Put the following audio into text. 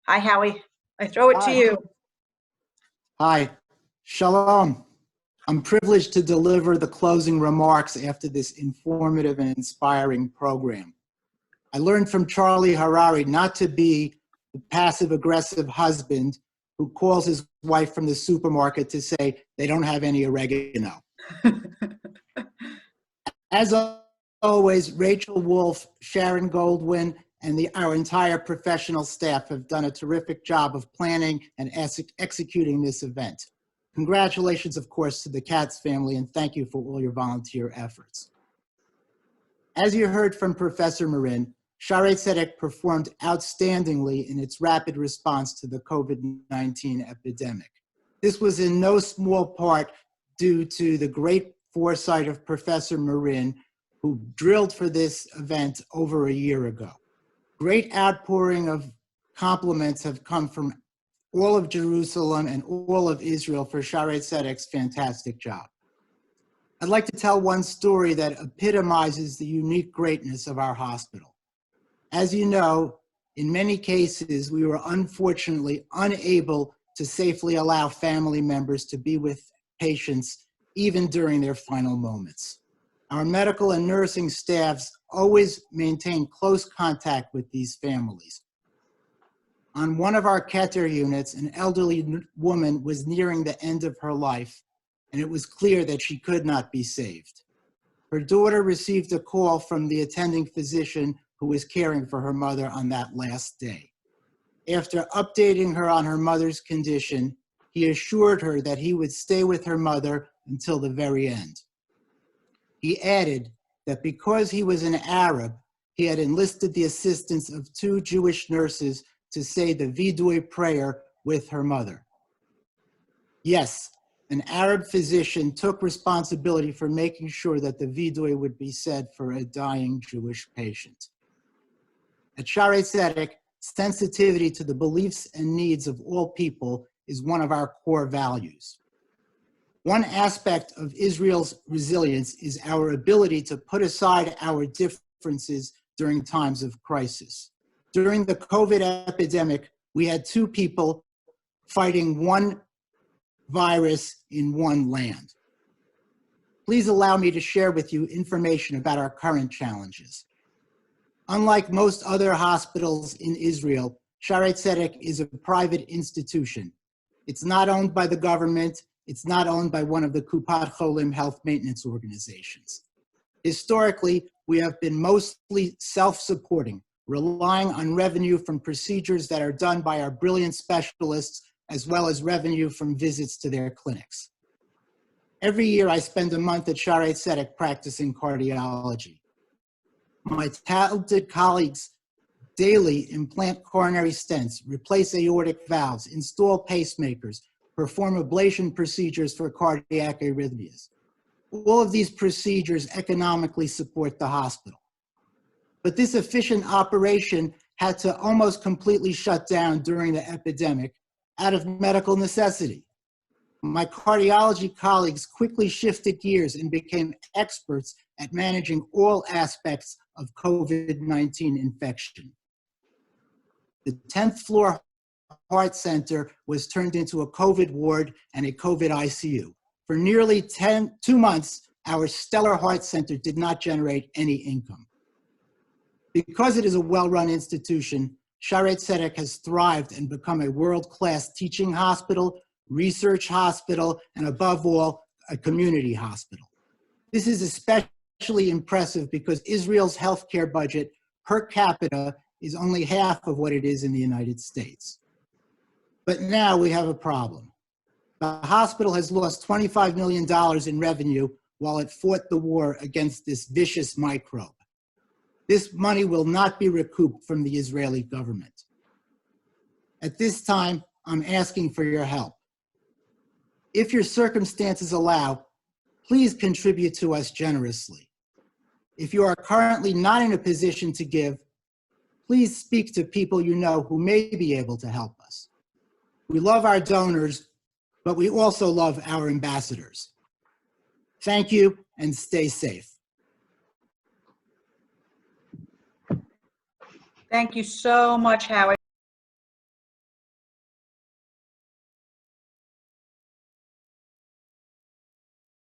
Hi, Howie. I throw it to Hi. you. Hi. Shalom. I'm privileged to deliver the closing remarks after this informative and inspiring program. I learned from Charlie Harari not to be the passive-aggressive husband who calls his wife from the supermarket to say they don't have any oregano. As always, Rachel Wolf, Sharon Goldwyn, and our entire professional staff have done a terrific job of planning and executing this event. Congratulations, of course, to the Katz family, and thank you for all your volunteer efforts. As you heard from Professor Marin, Shaare Zedek performed outstandingly in its rapid response to the COVID-19 epidemic. This was in no small part due to the great foresight of Professor Marin, who drilled for this event over a year ago. Great outpouring of compliments have come from all of Jerusalem and all of Israel for Shaare Zedek's fantastic job. I'd like to tell one story that epitomizes the unique greatness of our hospital. As you know, in many cases, we were unfortunately unable to safely allow family members to be with patients even during their final moments. Our medical and nursing staffs always maintain close contact with these families. On one of our Keter units, an elderly woman was nearing the end of her life, and it was clear that she could not be saved. Her daughter received a call from the attending physician who was caring for her mother on that last day. After updating her on her mother's condition, he assured her that he would stay with her mother until the very end. He added that because he was an Arab, he had enlisted the assistance of 2 Jewish nurses to say the Vidui prayer with her mother. Yes, an Arab physician took responsibility for making sure that the Vidui would be said for a dying Jewish patient. At Shaare Zedek, sensitivity to the beliefs and needs of all people is one of our core values. One aspect of Israel's resilience is our ability to put aside our differences during times of crisis. During the COVID epidemic, we had 2 people fighting one virus in one land. Please allow me to share with you information about our current challenges. Unlike most other hospitals in Israel, Shaare Zedek is a private institution. It's not owned by the government. It's not owned by one of the Kupat Cholim health maintenance organizations. Historically, we have been mostly self-supporting, relying on revenue from procedures that are done by our brilliant specialists, as well as revenue from visits to their clinics. Every year, I spend a month at Shaare Zedek practicing cardiology. My talented colleagues daily implant coronary stents, replace aortic valves, install pacemakers, perform ablation procedures for cardiac arrhythmias. All of these procedures economically support the hospital. But this efficient operation had to almost completely shut down during the epidemic out of medical necessity. My cardiology colleagues quickly shifted gears and became experts at managing all aspects of COVID-19 infection. The 10th floor Heart Center was turned into a COVID ward and a COVID ICU. For nearly 2 months, our stellar Heart Center did not generate any income. Because it is a well-run institution, Shaare Zedek has thrived and become a world-class teaching hospital, research hospital, and above all, a community hospital. This is especially impressive because Israel's healthcare budget per capita is only half of what it is in the United States. But now we have a problem. The hospital has lost $25 million in revenue while it fought the war against this vicious microbe. This money will not be recouped from the Israeli government. At this time, I'm asking for your help. If your circumstances allow, please contribute to us generously. If you are currently not in a position to give, please speak to people you know who may be able to help us. We love our donors, but we also love our ambassadors. Thank you and stay safe. Thank you so much, Howie.